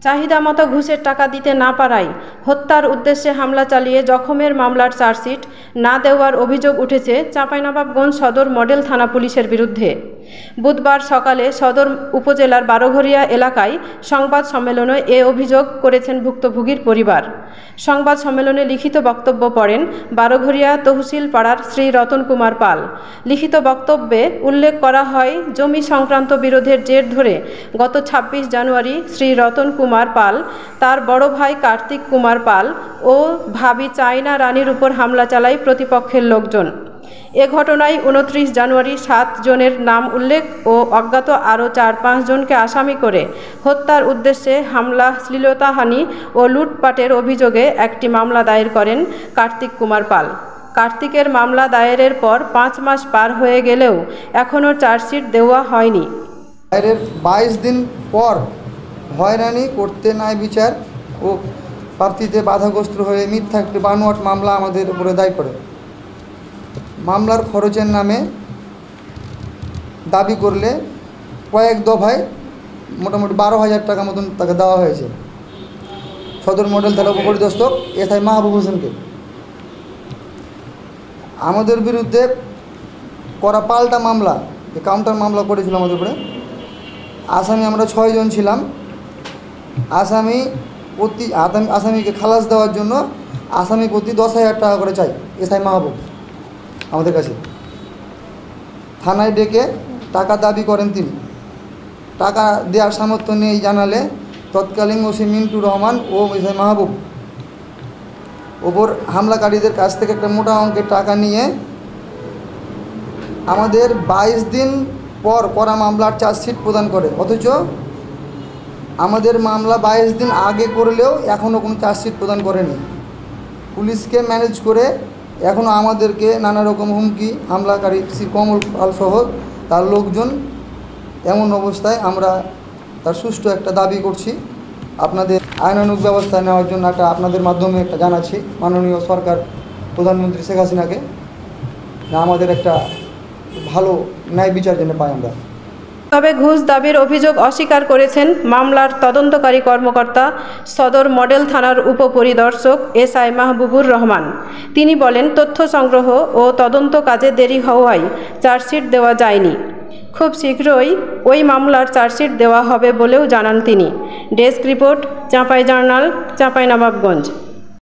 চাহিদা মতো ঘুষের টাকা দিতে না পারায় হত্যার উদ্দেশ্যে হামলা চালিয়ে জখমের মামলার চার্জশিট না দেওয়ার অভিযোগ উঠেছে চাঁপাইনবাবগঞ্জ সদর মডেল থানা পুলিশের বিরুদ্ধে। বুধবার সকালে সদর উপজেলার বারোঘরিয়া এলাকায় সংবাদ সম্মেলনে এ অভিযোগ করেছেন ভুক্তভোগীর পরিবার। সংবাদ সম্মেলনে লিখিত বক্তব্য পড়েন বারোঘরিয়া তহসিল পাড়ার শ্রী রতন কুমার পাল। লিখিত বক্তব্যে উল্লেখ করা হয়, জমি সংক্রান্ত বিরোধের জের ধরে গত ২৬ জানুয়ারি শ্রী রতন কুমার পাল তার বড় ভাই কার্তিক কুমার পাল ও ভাবি চায়না রানীর উপর হামলা চালায় প্রতিপক্ষের লোকজন। এ ঘটনায় ২৯ জানুয়ারি ৭ জনের নাম উল্লেখ ও অজ্ঞাত আরও ৪-৫ জনকে আসামি করে হত্যার উদ্দেশ্যে হামলা, শ্লীলতাহানি ও লুটপাটের অভিযোগে একটি মামলা দায়ের করেন কার্তিক কুমার পাল। কার্তিকের মামলা দায়েরের পর ৫ মাস পার হয়ে গেলেও এখনও চার্জশিট দেওয়া হয়নি। দায়েরের ২২ দিন পর হয়রানি করতে ন্যায় বিচার ও প্রাপ্তিতে বাধাগ্রস্ত হয়ে মিথ্যা একটি বানোয়াট মামলা আমাদের উপরে দায় করে মামলার খরচের নামে দাবি করলে কয়েক দফায় মোটামুটি ১২,০০০ টাকা মতন তাকে দেওয়া হয়েছে সদর মডেল থানা উপপরিদর্শক এসআই মাহবুব হোসেনকে। আমাদের বিরুদ্ধে করা পাল্টা মামলা, কাউন্টার মামলা করেছিল আমাদের উপরে। আসামি আমরা ৬ জন ছিলাম। আসামিকে খালাস দেওয়ার জন্য আসামি প্রতি ১০,০০০ টাকা করে চাই এসআই মাহবুব আমাদের কাছে। থানায় ডেকে টাকা দাবি করেন তিনি। টাকা দেওয়ার সামর্থ্য নেই জানালে তৎকালীন ওসি মিন্টু রহমান ও এসআই মাহবুব ওপর হামলাকারীদের কাছ থেকে একটা মোটা অঙ্কের টাকা নিয়ে আমাদের ২২ দিন পর করা মামলার চার্জশিট প্রদান করে, অথচ আমাদের মামলা ২২ দিন আগে করলেও এখনও কোনো চার্জশিট প্রদান করেনি। পুলিশকে ম্যানেজ করে এখনও আমাদেরকে নানা রকম হুমকি, হামলাকারী শ্রী কমল পাল সহ তার লোকজন। এমন অবস্থায় আমরা তার সুষ্ঠু একটা দাবি করছি, আপনাদের আইনানুগ ব্যবস্থা নেওয়ার জন্য আপনাদের মাধ্যমে একটা জানাচ্ছি মাননীয় সরকার প্রধানমন্ত্রী শেখ হাসিনাকে, আমাদের একটা ভালো ন্যায় বিচার যেন পাই আমরা। তবে ঘুষ দাবির অভিযোগ অস্বীকার করেছেন মামলার তদন্তকারী কর্মকর্তা সদর মডেল থানার উপপরিদর্শক এসআই মাহবুবুর রহমান। তিনি বলেন, তথ্য সংগ্রহ ও তদন্ত কাজে দেরি হওয়ায় চার্জশিট দেওয়া যায়নি। খুব শীঘ্রই ওই মামলার চার্জশিট দেওয়া হবে বলেও জানান তিনি। Desk report, Chapai journal, Chapainawabganj.